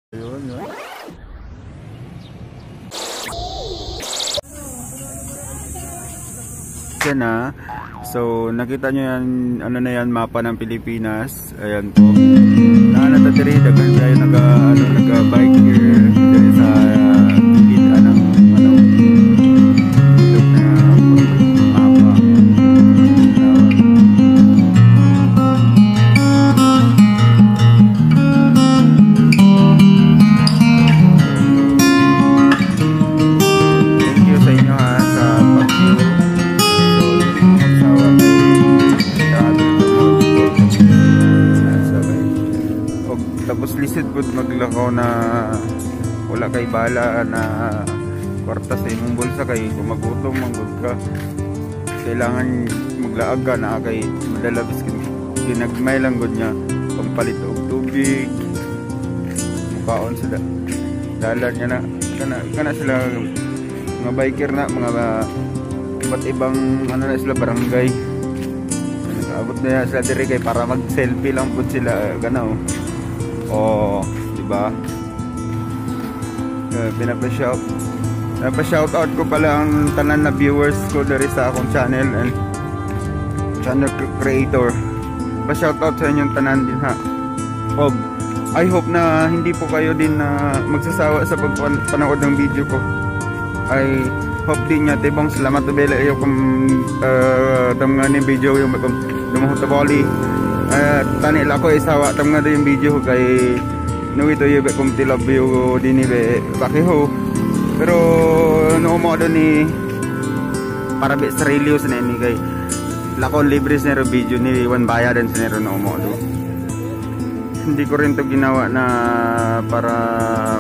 Ayun, yun. Yan na. So, nakita nyo yan, ano na yan, mapa ng Pilipinas. Ayan po. Nakanatadiri, dagan tayo nag-bike here. Dito sa gitna ng ilog na mapa. Thank you sa inyo ha, sa pag-view. Tapos lisod po maglakaw na wala kay bala na kwarta sa imong bulsa kay kung magutom manggod ka kailangan maglaag ka na kay madalabis ginagmay lang gud niya pampalit og tubig mukaon sila dalan niya na kana sila mga biker na mga iba't ibang ano na sila barangay nakaabot na sila dire kay para mag selfie lang po sila ganaw. Oh, diba? Pinapa-shout out ko pala ang tanan na viewers ko dari sa akong channel and channel creator. Pa-shout out sa inyong tanan din ha. Oh, I hope na hindi po kayo din na magsasawa sa pagpanood ng video ko. I hope din niya tibong salamat bela ayo kung damngan ni video yung dumahot bali. Tani la ko isawa tam nga yung video ko kay no ito yung kung tilab yung dinibe bakiho pero no mo do ni para be serious na ni kay lakon libre sa video ni Juan Bayadan sa nero no mo do hindi ko rin to ginawa na para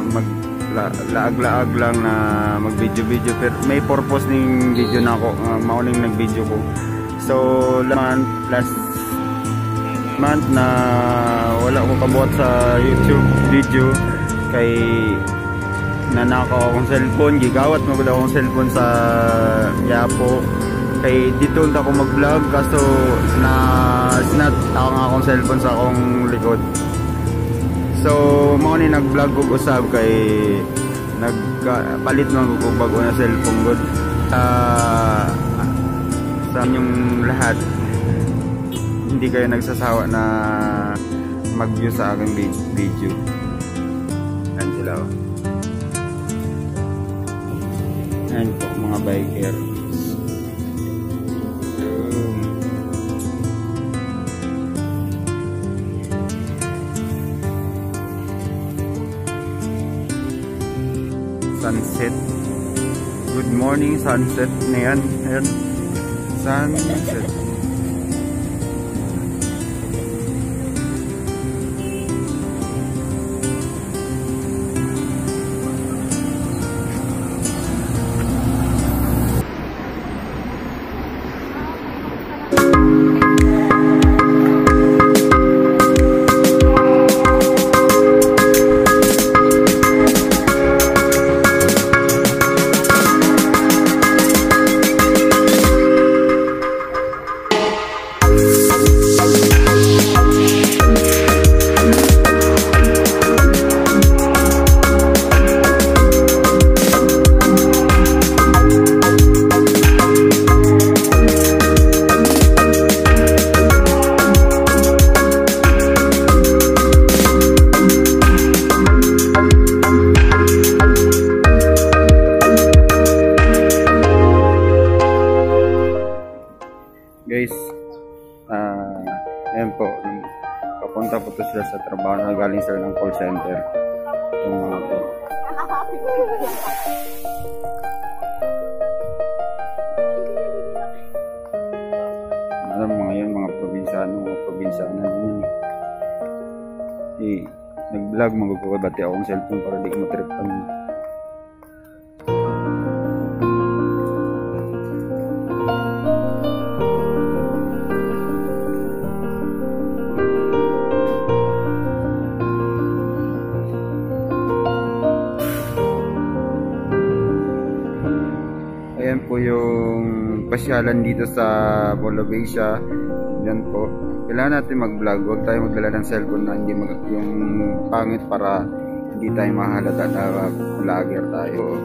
maglaag-laag lang na mag video pero may purpose ning video na ako mauning nag video ko so last month na wala ko kabuhat sa YouTube video kay nanakaw akong cellphone gigawat mo wala akong cellphone sa Yapo kay dito ako mag vlog kaso na snat ako nga akong cellphone sa akong likod so mao ni nag vlog ko usab kay nagpalit man ko bago na cellphone god sa inyong lahat hindi kayo nagsasawa na mag-view sa aking video. Yan sila oh. Yan po mga biker. Sunset. Good morning sunset na yan. Ayan. Sunset. Guys, ayan po, papunta po to sila sa trabaho na galing sila ng call center. Yung mga po. Alam mga yan, mga probinsyano yun. Nag-vlog, magkukabati akong cellphone para di ko matripan. Ayan po yung pasyalan dito sa Bolobasia. Yan po. Kailangan natin mag-vlog. Huwag tayo magdala ng cellphone na hindi yung pangit para hindi tayo mahalata na vlogger tayo.